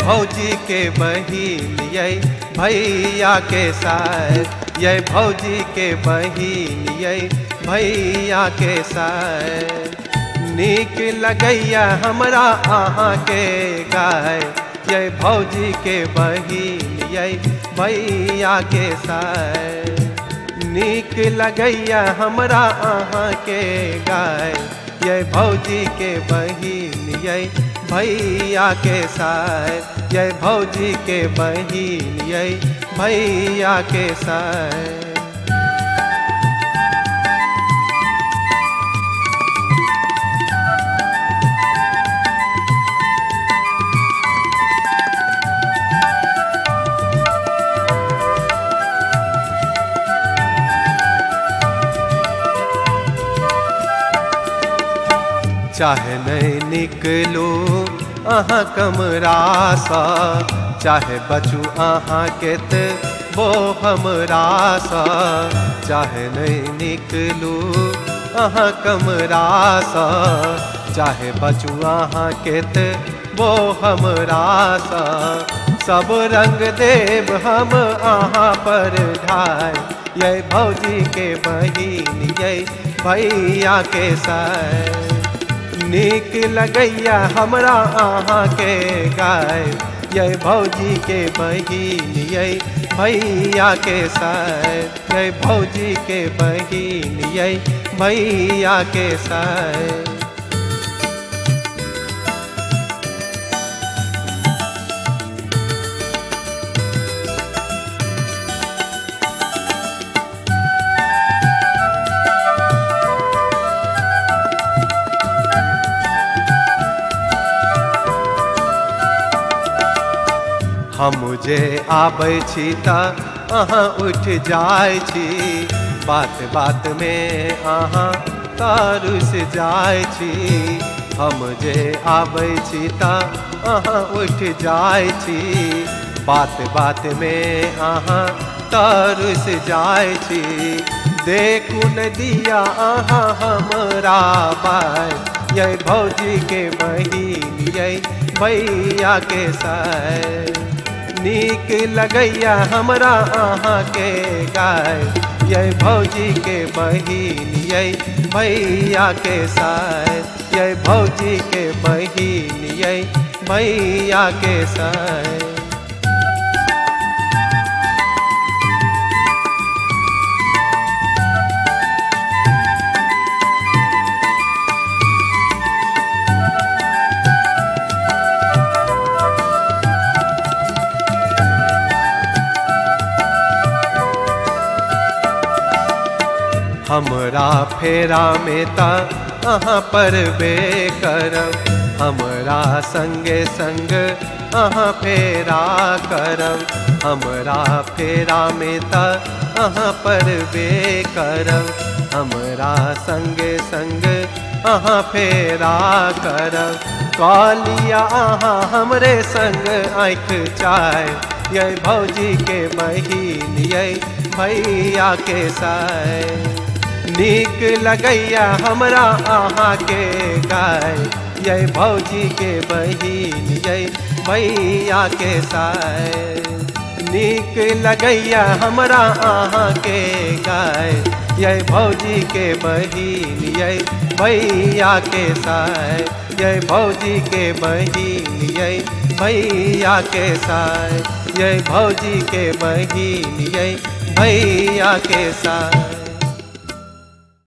भौजी के बहिन ये भैया के साथ, ये भौजी के बहिन ये भैया के साथ। नीक लगैया हमरा अहाँ के गाय, ये भौजी के बहिन ये भैया के साथ। नीक लगैया हमरा अहाँ के गाय, ये भौजी के बहिन ये भैया के साथ, ये भौजी के बहिन ये भैया के साथ। चाहे नहीं निकलू अहाँ कमरा सा, चाहे बचू अहाँ के वो हमरा सा। चाहे नहीं निकलू अहाँ कमरा सा, चाहे बचू अहाँ के वो हमरा सा। सब रंग देव हम अहाँ पर ढाई, ये भौजी के बहिन ये भैया के साथ। नीक लगैया हमरा अहाँ के गाय, ये भौजी के बहिन ये भैया के साथ, ये भौजी के बहिन ये भैया के साथ। हम जे आबै छी तऽ अहाँ उठ जाय छी, बात बात में अहाँ तारुस जाय छी। हम जे आबै छी तऽ अहाँ उठ जाय छी, बात बात में अहाँ तारुस जाय छी। देखू न दिया अहाँ हमरा बाय, ये भौजी के बहिन ये भैया के साथ। नीक लगैया हमरा अहाँ के गाय, ये भौजी के बहिन ये भैया के साथ, ये भौजी के बहिन ये भैया के साथ। हमरा फेरा में ता अहाँ पर बे करब, हमरा संगे संग अहाँ फेरा करब। हमरा फेरा में ता अहाँ पर बे करब, हमरा संगे संग अहाँ फेरा करब। कालिया अहाँ हमरे संग आँख चाय, ये भौजी के बहिन ये भैया के साथ। नीक लगैया हमरा अहाँ के गाय, ये भौजी के बहिन ये भैया के साथ। नीक लगैया हमरा अहाँ के गाय, ये भौजी के बहिन ये भैया के साथ, ये भौजी के बहिन ये भैया के साथ, ये भौजी के बहिन ये भैया के साथ।